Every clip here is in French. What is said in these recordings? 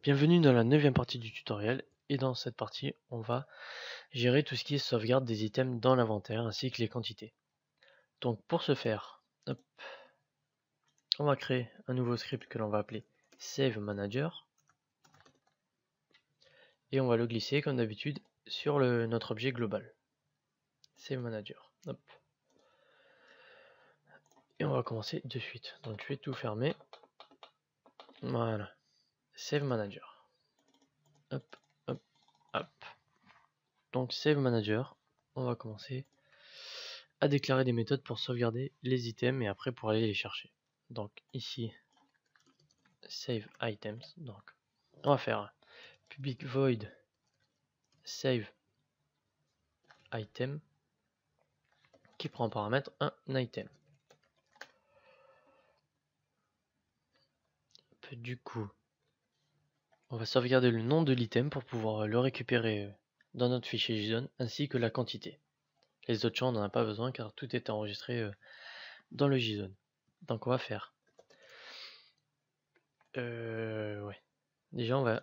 Bienvenue dans la 9e partie du tutoriel et dans cette partie on va gérer tout ce qui est sauvegarde des items dans l'inventaire ainsi que les quantités. Donc pour ce faire, hop, on va créer un nouveau script que l'on va appeler Save Manager et on va le glisser comme d'habitude sur notre objet global. Save Manager. Hop. Et on va commencer de suite. Donc je vais tout fermer. Voilà. Save Manager. Hop, hop, hop. Donc Save Manager, on va commencer à déclarer des méthodes pour sauvegarder les items et après pour aller les chercher. Donc ici, save items. Donc on va faire public void save item qui prend en paramètre un item. Du coup, on va sauvegarder le nom de l'item pour pouvoir le récupérer dans notre fichier JSON ainsi que la quantité. Les autres champs on n'en a pas besoin car tout est enregistré dans le JSON. Donc on va faire ouais. Déjà on va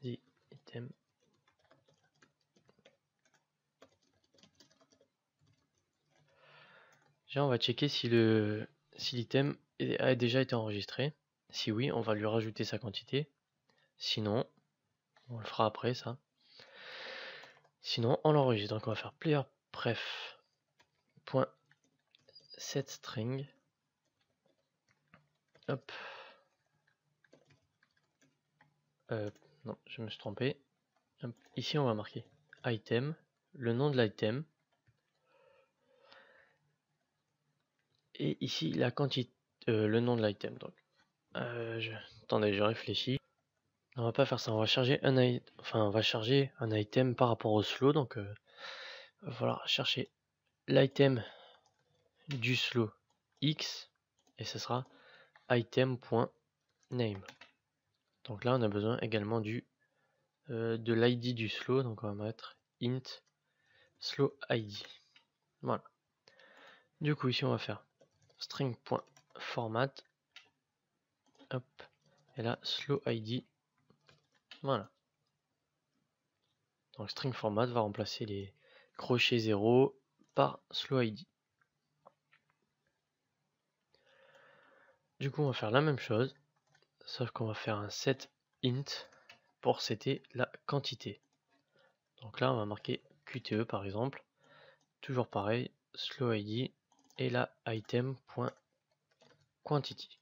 item. Déjà on va checker si l'item a déjà été enregistré. Si oui, on va lui rajouter sa quantité. Sinon, on le fera après ça. Sinon, on l'enregistre. Donc on va faire playerpref.setString. Hop. Non, je me suis trompé. Hop. Ici, on va marquer item, le nom de l'item. Et ici, la quantité, le nom de l'item. Donc, attendez, je réfléchis. On va pas faire ça. On va charger un item par rapport au slow. Donc, il va falloir chercher l'item du slow x et ce sera item.name. Donc là on a besoin également de l'id du slow, donc on va mettre int slow id. Voilà. Du coup ici on va faire string.format, hop, et là slow id. Voilà. Donc string format va remplacer les crochets 0 par slow id. Du coup on va faire la même chose, sauf qu'on va faire un set int pour setter la quantité. Donc là on va marquer QTE par exemple, toujours pareil, slow id et la item.quantity.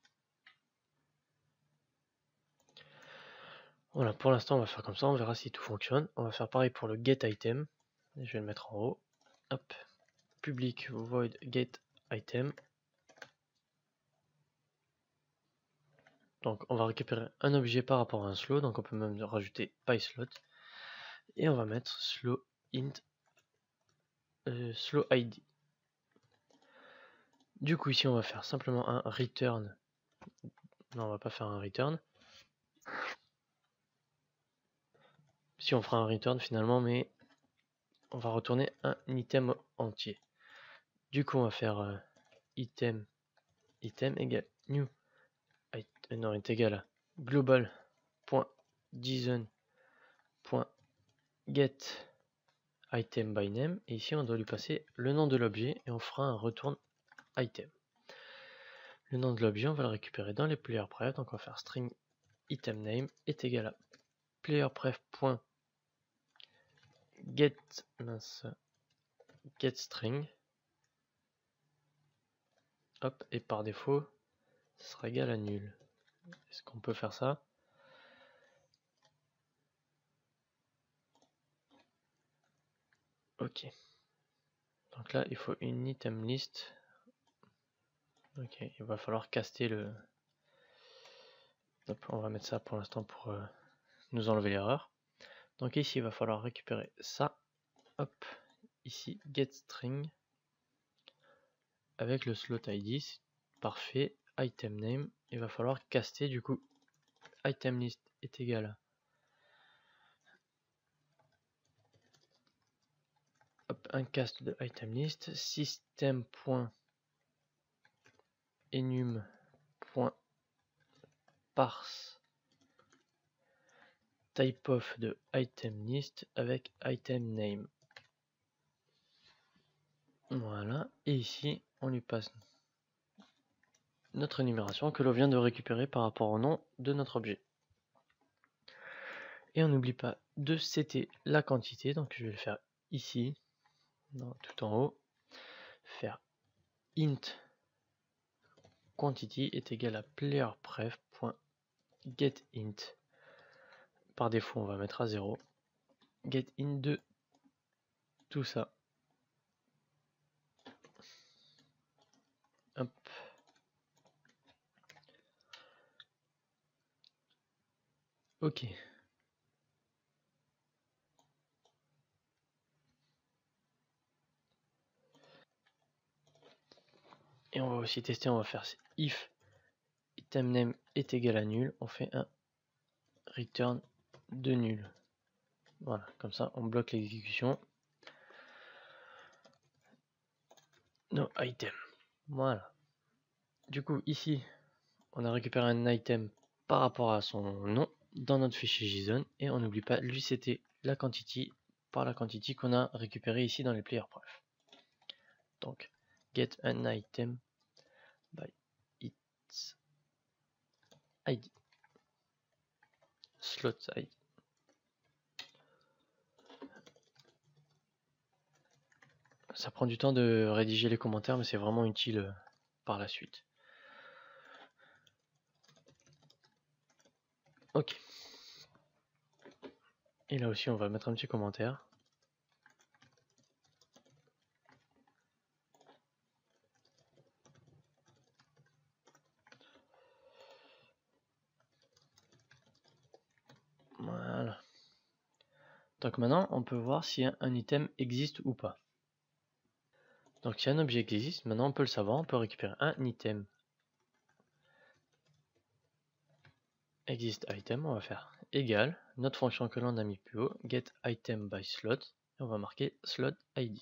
Voilà, pour l'instant on va faire comme ça, on verra si tout fonctionne. On va faire pareil pour le get item, je vais le mettre en haut. Hop, public void get item. Donc on va récupérer un objet par rapport à un slow, donc on peut même rajouter pyslot. Et on va mettre slow int slow id. Du coup ici on va faire simplement un return. Non, on va pas faire un return. Si on fera un return finalement, mais on va retourner un item entier. Du coup on va faire item égale new non est égal à global.json.get item by name et ici on doit lui passer le nom de l'objet et on fera un return item. Le nom de l'objet on va le récupérer dans les player pref, donc on va faire string item name est égal à playerpref.get string. Hop, et par défaut ça sera égal à nul. Est-ce qu'on peut faire ça? Ok. Donc là il faut une item list. Ok, il va falloir caster le... Hop, on va mettre ça pour l'instant pour nous enlever l'erreur. Donc ici il va falloir récupérer ça. Hop, ici getString avec le slot id. Parfait. Item name. Il va falloir caster du coup. Item list est égal à... Hop, un cast de item list. System.enum. parse type of de item list avec item name. Voilà, et ici on lui passe notre énumération que l'on vient de récupérer par rapport au nom de notre objet. Et on n'oublie pas de setter la quantité, donc je vais le faire ici, tout en haut, faire int quantity est égal à playerpref.getInt. Par défaut on va mettre à 0, getInt de tout ça. Hop. Ok. Et on va aussi tester, on va faire if item name est égal à nul, on fait un return de nul. Voilà, comme ça on bloque l'exécution. No item. Voilà. Du coup ici on a récupéré un item par rapport à son nom dans notre fichier JSON et on n'oublie pas de lui setter la quantity par la quantity qu'on a récupéré ici dans les playerpref. Donc get an item by its ID, slot ID. Ça prend du temps de rédiger les commentaires, mais c'est vraiment utile par la suite. Ok. Et là aussi, on va mettre un petit commentaire. Voilà. Donc maintenant, on peut voir si un item existe ou pas. Donc si un objet existe, maintenant on peut le savoir, on peut récupérer un item. Exist item, on va faire égal, notre fonction que l'on a mis plus haut, get item by slot, et on va marquer slot ID.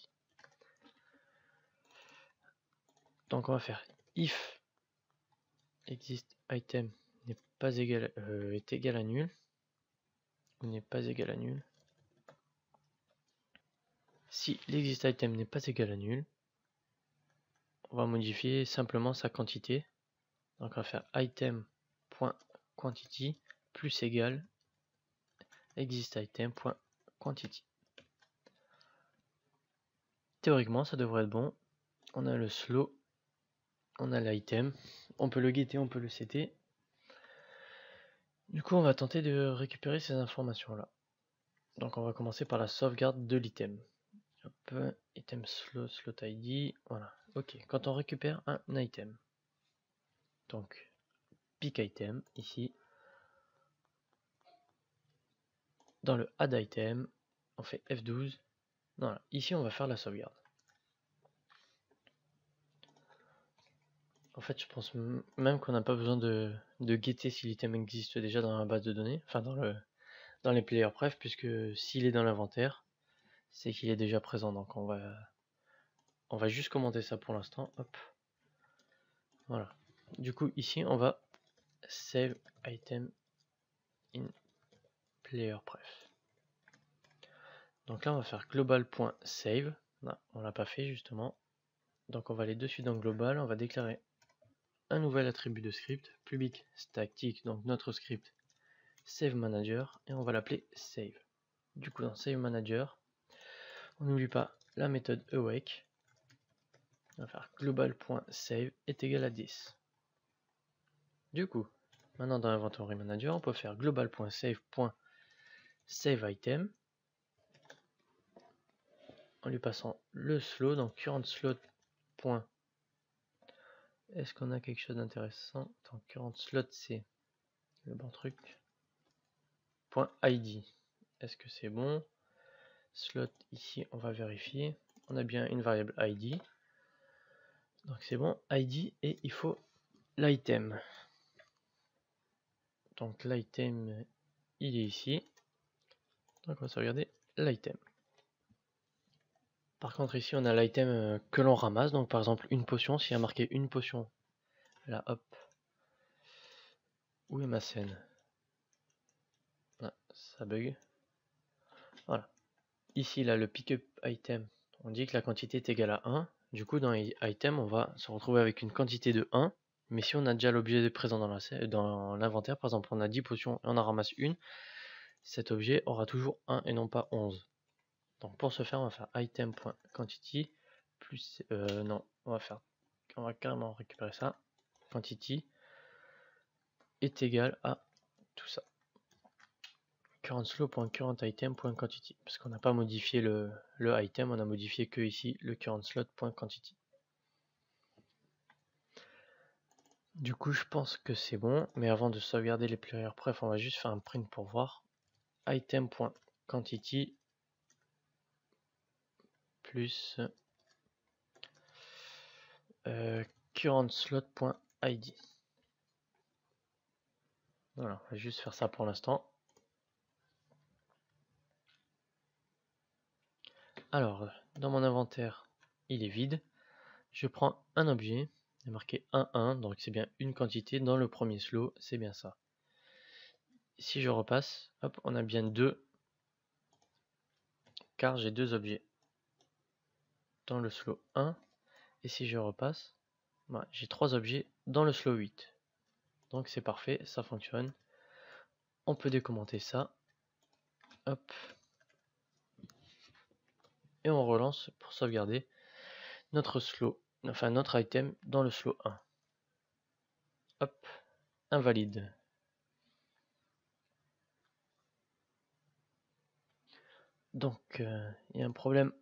Donc on va faire if exist item n'est pas égal, est égal à nul, ou n'est pas égal à nul. Si l'exist item n'est pas égal à nul, on va modifier simplement sa quantité. Donc on va faire item.quantity plus égal exist item.quantity. Théoriquement ça devrait être bon. On a le slow, on a l'item, on peut le getter, on peut le setter. Du coup on va tenter de récupérer ces informations là. Donc on va commencer par la sauvegarde de l'item. Item slot ID, voilà. Ok, quand on récupère un item, donc pick item ici, dans le add item, on fait F12. Voilà, ici on va faire la sauvegarde. En fait, je pense même qu'on n'a pas besoin de getter si l'item existe déjà dans la base de données, enfin dans les playerpref, puisque s'il est dans l'inventaire, c'est qu'il est déjà présent. Donc on va juste commenter ça pour l'instant. Hop. Voilà. Du coup, ici, on va save item in playerpref. Donc là, on va faire global.save. Non, on l'a pas fait justement. Donc on va aller dessus dans global, on va déclarer un nouvel attribut de script, public static, donc notre script save manager, et on va l'appeler save. Du coup dans save manager, on n'oublie pas la méthode awake. On va faire global.save est égal à 10. Du coup, maintenant dans inventory manager, on peut faire global.save.saveItem en lui passant le slow, donc current slot. Est-ce qu'on a quelque chose d'intéressant? Current slot, c'est le bon truc. .id. Est-ce que c'est bon? Slot, ici, on va vérifier. On a bien une variable id. Donc c'est bon, id, et il faut l'item. Donc l'item, il est ici. Donc on va sauvegarder l'item. Par contre ici on a l'item que l'on ramasse. Donc par exemple une potion, s'il y a marqué une potion, là hop, Où est ma scène? Ah, ça bug. Voilà. Ici, là, le pickup item, on dit que la quantité est égale à 1. Du coup, dans item, on va se retrouver avec une quantité de 1. Mais si on a déjà l'objet présent dans l'inventaire, par exemple, on a 10 potions et on en ramasse une, cet objet aura toujours 1 et non pas 11. Donc pour ce faire, on va faire item.quantity plus... non, on va carrément récupérer ça. Quantity est égal à tout ça. currentSlow.currentItem.quantity, parce qu'on n'a pas modifié le item, on a modifié que ici le currentSlot.quantity. Du coup, je pense que c'est bon, mais avant de sauvegarder les player pref, on va juste faire un print pour voir. Item.quantity plus currentSlot.id. Voilà, on va juste faire ça pour l'instant. Alors, dans mon inventaire, il est vide. Je prends un objet, il est marqué 1, donc c'est bien une quantité. Dans le premier slow, c'est bien ça. Si je repasse, hop, on a bien 2, car j'ai 2 objets dans le slow 1. Et si je repasse, bah, j'ai 3 objets dans le slow 8. Donc c'est parfait, ça fonctionne. On peut décommenter ça. Hop. Et on relance pour sauvegarder notre slow, enfin notre item dans le slow 1. Hop, invalide. Donc il y a un problème.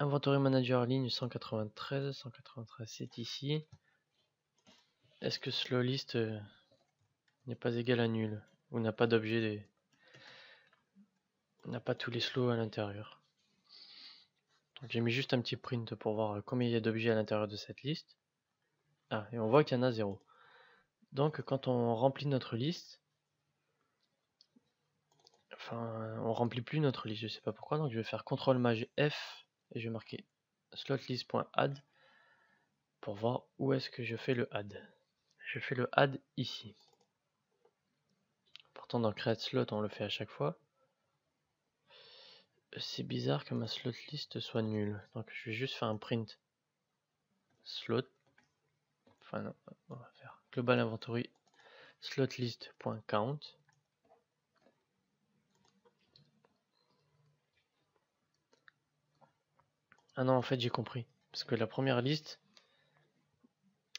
Inventory Manager ligne 193, 193 c'est ici. Est-ce que slow list n'est pas égal à nul ou n'a pas d'objet, n'a pas tous les slows à l'intérieur? Donc j'ai mis juste un petit print pour voir combien il y a d'objets à l'intérieur de cette liste. Ah, et on voit qu'il y en a 0. Donc quand on remplit notre liste, enfin on remplit plus notre liste, je sais pas pourquoi, donc je vais faire CTRL MAJ F et je vais marquer slotlist.add pour voir où est-ce que je fais le add. Je fais le add ici. Pourtant dans create slot on le fait à chaque fois. C'est bizarre que ma slot list soit nulle, donc je vais juste faire un print slot. Enfin non, on va faire global inventory slotlist.count. Ah non, en fait j'ai compris, parce que la première liste,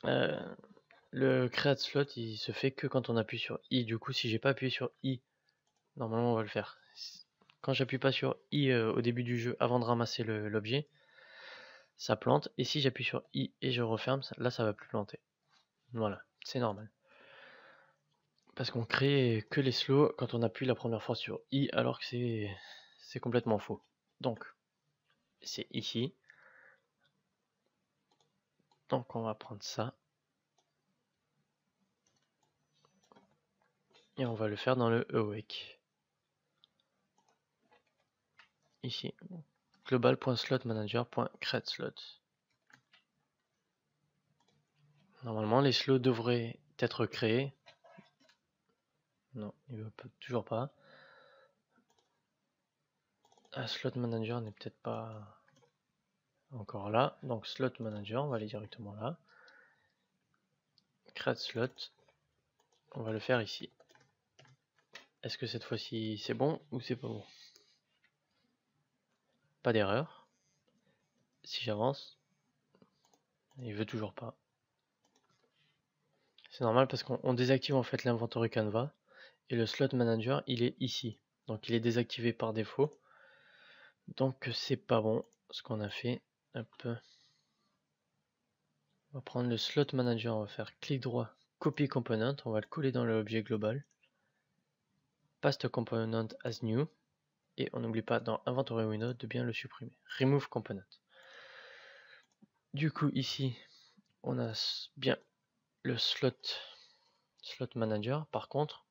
le create slot il se fait que quand on appuie sur I. Du coup si j'ai pas appuyé sur I, normalement on va le faire. Quand j'appuie pas sur I au début du jeu avant de ramasser l'objet, ça plante, et si j'appuie sur I et je referme, là ça va plus planter. Voilà, c'est normal. Parce qu'on crée que les slows quand on appuie la première fois sur I, alors que c'est complètement faux. Donc, c'est ici. Donc on va prendre ça. Et on va le faire dans le awake. Ici. global.slotmanager.createSlot. Normalement, les slows devraient être créés. Non, il ne veut toujours pas. Ah, slot manager n'est peut-être pas encore là. Donc slot manager, on va aller directement là. Create slot, on va le faire ici. Est-ce que cette fois-ci c'est bon ou c'est pas bon? Pas d'erreur. Si j'avance, il veut toujours pas. C'est normal parce qu'on désactive en fait l'inventory canva et le slot manager il est ici. Donc il est désactivé par défaut. Donc c'est pas bon ce qu'on a fait. Hop. On va prendre le slot manager, on va faire clic droit, copy component, on va le coller dans l'objet global. Paste component as new. Et on n'oublie pas dans inventory window de bien le supprimer. Remove component. Du coup ici on a bien le slot manager. Par contre,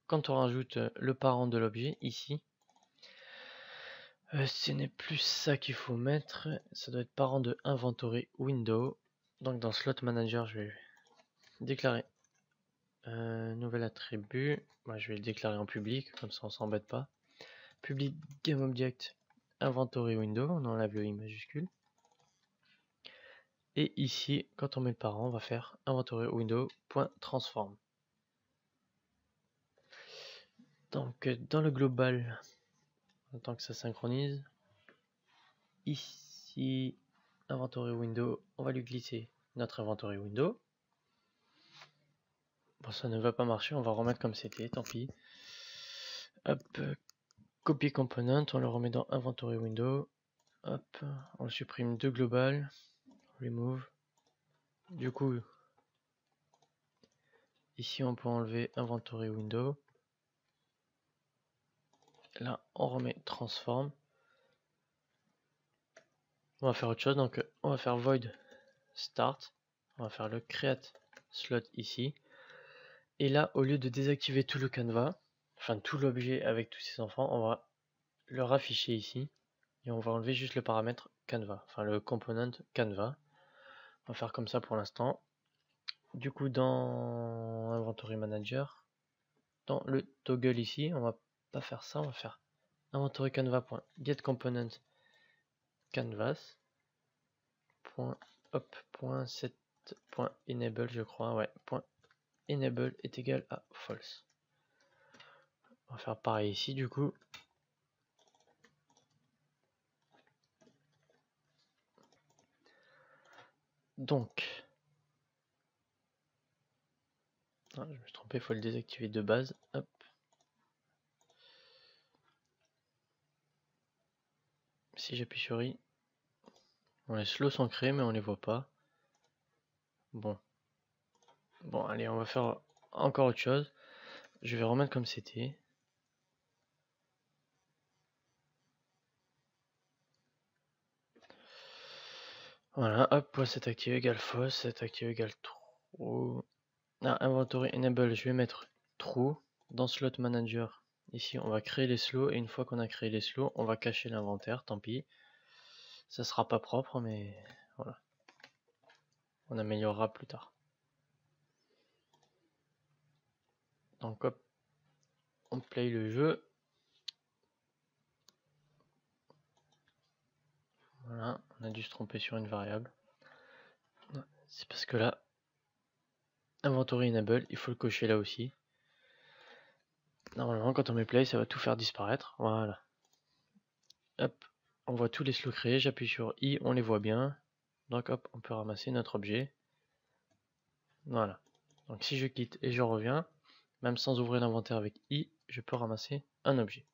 quand on rajoute le parent de l'objet ici, ce n'est plus ça qu'il faut mettre, ça doit être parent de inventory window. Donc dans slot manager, je vais déclarer Nouvel attribut. Moi, je vais le déclarer en public, comme ça on s'embête pas. Public GameObject inventory window, on enlève le i majuscule. Et ici, quand on met le parent, on va faire inventory window.transform. Donc dans le global, en tant que ça synchronise, ici inventory window, on va lui glisser notre inventory window. Bon, ça ne va pas marcher, on va remettre comme c'était, tant pis. Hop, copy component, on le remet dans inventory window. Hop, on le supprime de global, remove. Du coup, ici on peut enlever inventory window. Là, on remet transform. On va faire autre chose, donc on va faire void start. On va faire le create slot ici. Et là, au lieu de désactiver tout le canevas, enfin tout l'objet avec tous ses enfants, on va le rafficher ici. Et on va enlever juste le paramètre canvas, enfin le component canvas. On va faire comme ça pour l'instant. Du coup, dans inventory manager, dans le toggle ici, on va pas faire ça, on va faire inventory canvas.getComponent canvas .set.enable, je crois, ouais, .enable est égal à false. On va faire pareil ici du coup. Donc, je me suis trompé, il faut le désactiver de base. Hop. Si j'appuie sur I, bon, les slows sont créés mais on les voit pas. Bon, allez, on va faire encore autre chose. Je vais remettre comme c'était. Voilà, hop, set active égale false, set active égale true. Inventory enable, je vais mettre true. Dans slot manager, ici on va créer les slots et une fois qu'on a créé les slots, on va cacher l'inventaire, tant pis. Ça sera pas propre, mais voilà. On améliorera plus tard. Donc hop, on play le jeu. Voilà, on a dû se tromper sur une variable. C'est parce que là, inventory enable, il faut le cocher là aussi. Normalement, quand on met play, ça va tout faire disparaître. Voilà. Hop, on voit tous les slots créés. J'appuie sur I, on les voit bien. Donc hop, on peut ramasser notre objet. Voilà. Donc si je quitte et je reviens, même sans ouvrir l'inventaire avec I, je peux ramasser un objet.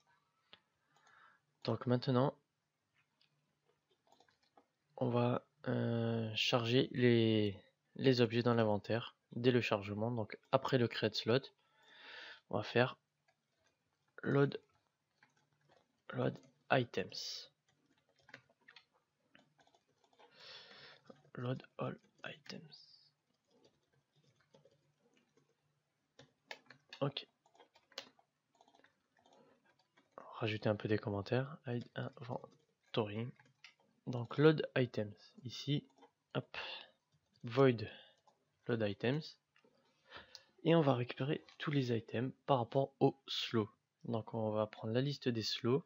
Donc maintenant, on va charger les objets dans l'inventaire dès le chargement. Donc après le create slot, on va faire load items. Load all items. Ok. Rajouter un peu des commentaires. Inventory. Donc load items. Ici, hop, void load items. Et on va récupérer tous les items par rapport au slow. Donc on va prendre la liste des slows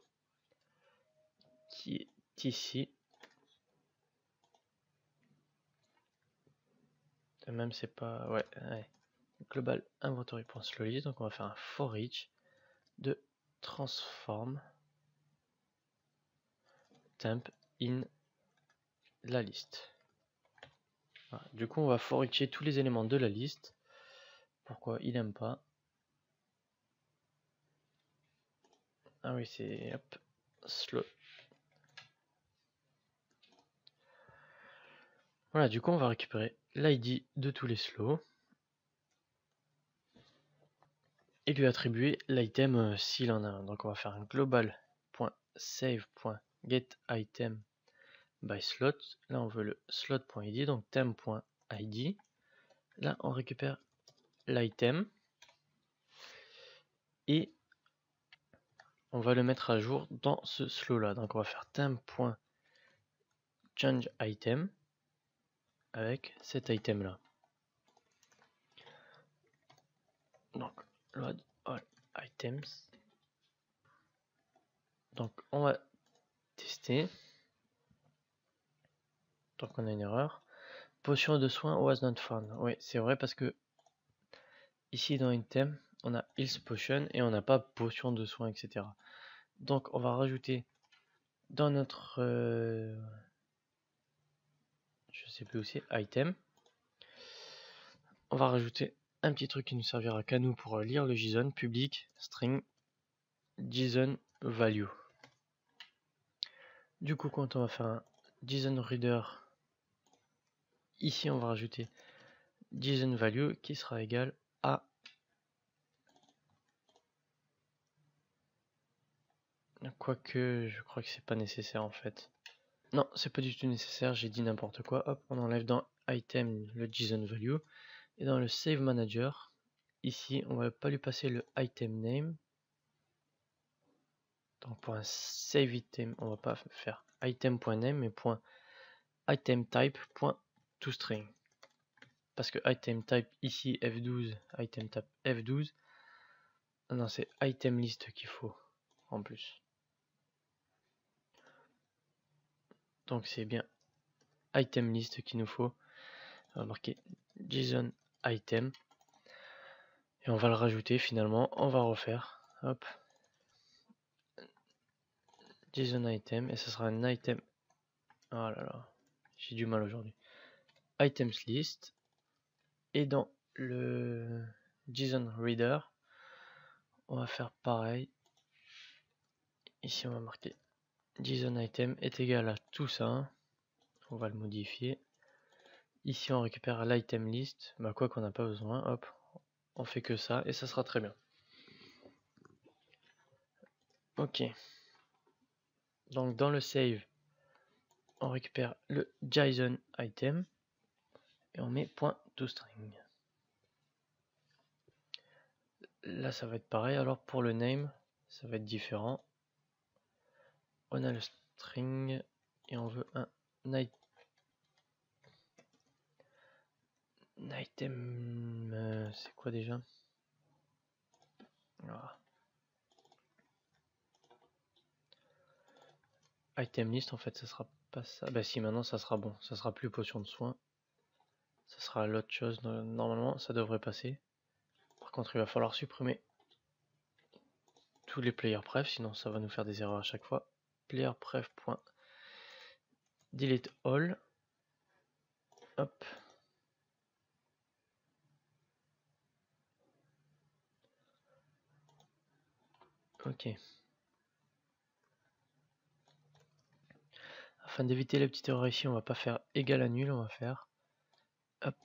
qui est ici. Même c'est pas... Ouais. Global inventory.slowList. Donc on va faire un for each de transform temp in la liste. Voilà. Du coup on va for eacher tous les éléments de la liste. Pourquoi il aime pas? Ah oui, c'est hop, slow. Voilà, du coup on va récupérer l'id de tous les slows et lui attribuer l'item s'il en a un. Donc on va faire un global.save.getItem by slot. Là on veut le slot.id, donc temp.id. Là on récupère l'item et on va le mettre à jour dans ce slow là. Donc on va faire temp.changeItem avec cet item là. Donc load all items. Donc on va tester. Donc on a une erreur. Potion de soin was not found. Oui, c'est vrai parce que ici dans item, on a health potion et on n'a pas potion de soin, etc. Donc on va rajouter dans notre je sais plus où c'est, item. On va rajouter un petit truc qui nous servira qu'à nous pour lire le JSON public string JSON value. Du coup, quand on va faire un JSON reader, ici on va rajouter JSON value qui sera égal à quoique je crois que c'est pas nécessaire en fait. Non, c'est pas du tout nécessaire, j'ai dit n'importe quoi. Hop, on enlève dans item le JSON value et dans le save manager, ici on va pas lui passer le item name. Donc pour un save item, on va pas faire item.name mais .itemType.toString. Parce que item type ici F12, item type F12. Non, c'est item list qu'il faut en plus. Donc c'est bien item list qu'il nous faut. On va marquer JSON item. Et on va le rajouter finalement. On va refaire. Hop. JSON item. Et ce sera un item. Oh là là. J'ai du mal aujourd'hui. Items list. Et dans le JSON reader, on va faire pareil. Ici on va marquer JSON item est égal à tout ça. On va le modifier. Ici on récupère l'item list. Bah quoi qu'on n'a pas besoin. Hop. On fait que ça et ça sera très bien. Ok. Donc dans le save, on récupère le JSON item et on met .toString. Là ça va être pareil. Alors pour le name, ça va être différent. On a le string et on veut un item. C'est quoi déjà? Voilà. Item list, en fait, ça sera pas ça. Bah si, maintenant ça sera bon. Ça sera plus potion de soin. Ça sera l'autre chose. Normalement, ça devrait passer. Par contre, il va falloir supprimer tous les player pref, sinon ça va nous faire des erreurs à chaque fois. Player pref.delete all. Hop. Ok. Afin d'éviter la petite erreur ici, on va pas faire égal à nul, on va faire hop,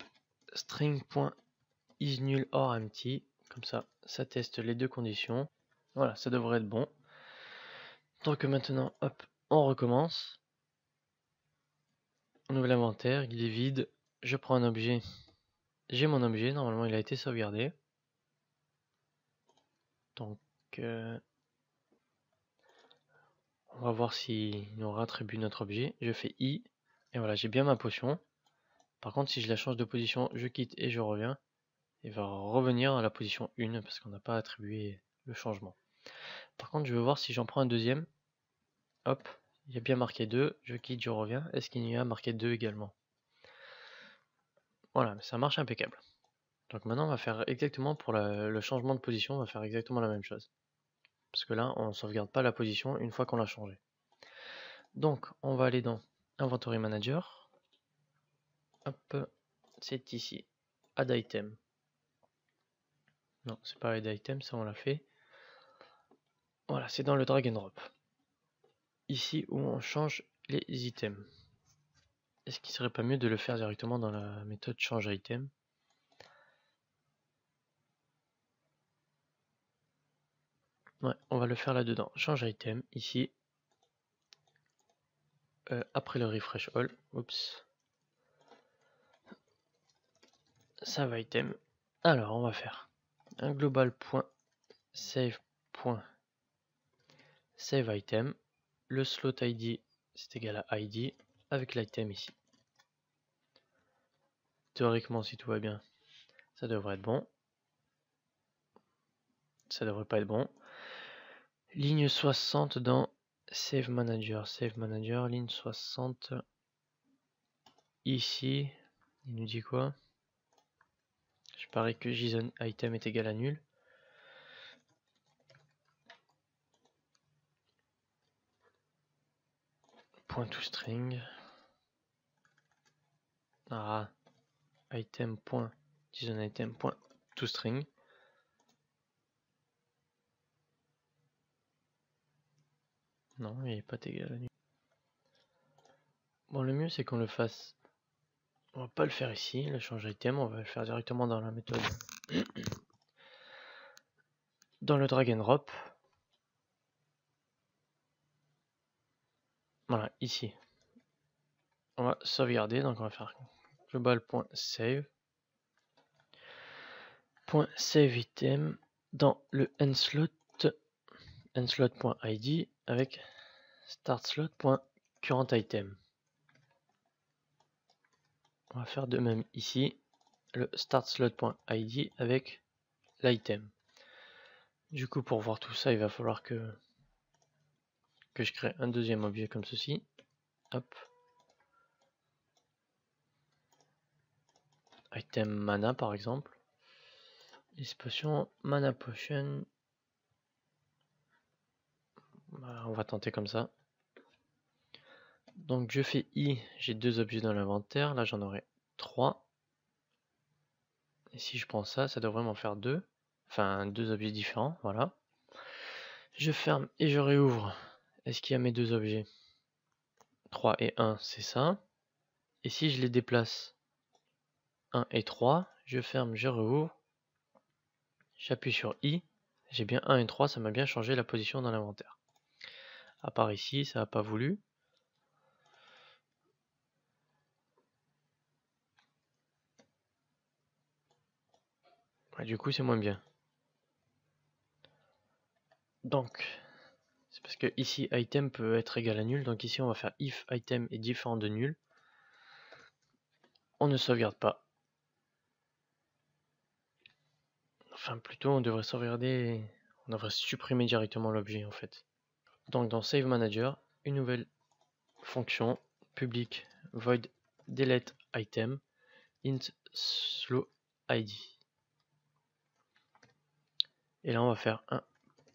string.isNull or empty. Comme ça, ça teste les deux conditions. Voilà, ça devrait être bon. Donc maintenant, hop, on recommence. On ouvre l'inventaire, il est vide. Je prends un objet. J'ai mon objet, normalement il a été sauvegardé. Donc, on va voir si on réattribue notre objet. Je fais I, et voilà, j'ai bien ma potion. Par contre, si je la change de position, je quitte et je reviens. Il va revenir à la position 1 parce qu'on n'a pas attribué le changement. Par contre, je veux voir si j'en prends un deuxième. Hop, il y a bien marqué 2, je quitte, je reviens. Est-ce qu'il y a marqué 2 également? Voilà, ça marche impeccable. Donc maintenant, on va faire exactement pour le changement de position, on va faire exactement la même chose. Parce que là, on ne sauvegarde pas la position une fois qu'on l'a changé. Donc, on va aller dans Inventory Manager. Hop, c'est ici. Add Item. Non, c'est pas Add Item, ça on l'a fait. Voilà, c'est dans le Drag and Drop. Ici où on change les items. Est-ce qu'il serait pas mieux de le faire directement dans la méthode change item? Ouais, on va le faire là-dedans. Change item, ici. Après le refresh all. Oups. Save item. Alors, on va faire un global.save.save item. Le slot id, c'est égal à id avec l'item ici. Théoriquement, si tout va bien, ça devrait être bon. Ça devrait pas être bon. Ligne 60 dans Save Manager. Save Manager, ligne 60. Ici, il nous dit quoi? Je parie que JSON item est égal à nul. Point to string. Ah, item point JSON item point to string. Non, il n'est pas égal à nul. Bon, le mieux c'est qu'on le fasse. On va pas le faire ici, le change item, on va le faire directement dans la méthode. Dans le drag and drop. Voilà, ici. On va sauvegarder, donc on va faire global.save. .save item dans le nslot.id avec startslot.currentItem. On va faire de même ici, le startslot.id avec l'item. Du coup, pour voir tout ça, il va falloir que je crée un deuxième objet comme ceci. Hop. Item mana par exemple. List potion, mana potion. Bah, on va tenter comme ça. Donc je fais i, j'ai 2 objets dans l'inventaire. Là j'en aurai 3. Et si je prends ça, ça devrait m'en faire 2. Enfin 2 objets différents, voilà. Je ferme et je réouvre. Est-ce qu'il y a mes 2 objets? 3 et 1, c'est ça. Et si je les déplace 1 et 3, je ferme, je réouvre. J'appuie sur i. J'ai bien 1 et 3, ça m'a bien changé la position dans l'inventaire. À part ici, ça n'a pas voulu. Ouais, du coup, c'est moins bien. Donc, c'est parce que ici, item peut être égal à nul. Donc ici, on va faire if item est différent de nul. On ne sauvegarde pas. Enfin, plutôt, on devrait sauvegarder. On devrait supprimer directement l'objet en fait. Donc, dans Save Manager, une nouvelle fonction public void delete item int slow id. Et là, on va faire un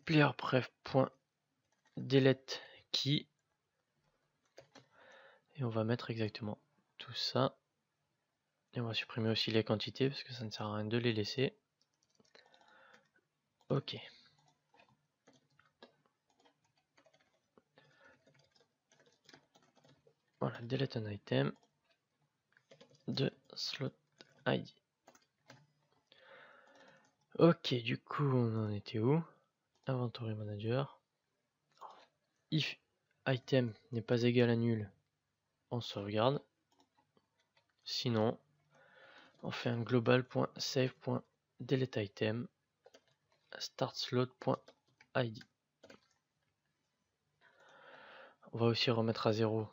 playerpref.delete key. Et on va mettre exactement tout ça. Et on va supprimer aussi les quantités parce que ça ne sert à rien de les laisser. Ok. Voilà, delete un item de slot ID. Ok, du coup, on en était où? Inventory Manager. If item n'est pas égal à nul, on sauvegarde. Sinon, on fait un global.save.deleteItem startslot.id. On va aussi remettre à 0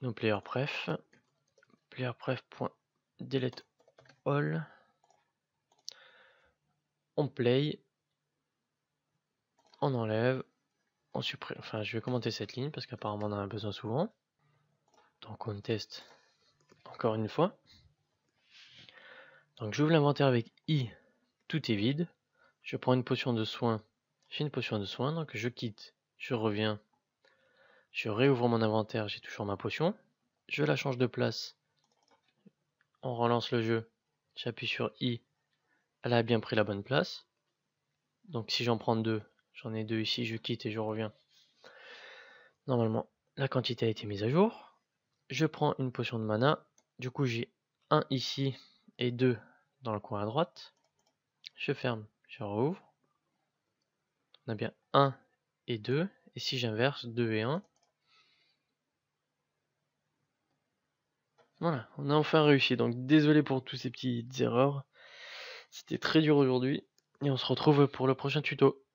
nos playerpref. Playerpref.deleteAll. On play. On enlève. On supprime. Enfin, je vais commenter cette ligne parce qu'apparemment on en a besoin souvent. Donc on teste encore une fois. Donc j'ouvre l'inventaire avec i, tout est vide. Je prends une potion de soin. J'ai une potion de soin, donc je quitte, je reviens. Je réouvre mon inventaire, j'ai toujours ma potion. Je la change de place. On relance le jeu. J'appuie sur I. Elle a bien pris la bonne place. Donc si j'en prends 2, j'en ai 2 ici, je quitte et je reviens. Normalement, la quantité a été mise à jour. Je prends une potion de mana. Du coup, j'ai 1 ici et 2 dans le coin à droite. Je ferme, je rouvre. On a bien 1 et 2. Et si j'inverse, 2 et 1. Voilà, on a enfin réussi. Donc désolé pour toutes ces petites erreurs. C'était très dur aujourd'hui. Et on se retrouve pour le prochain tuto.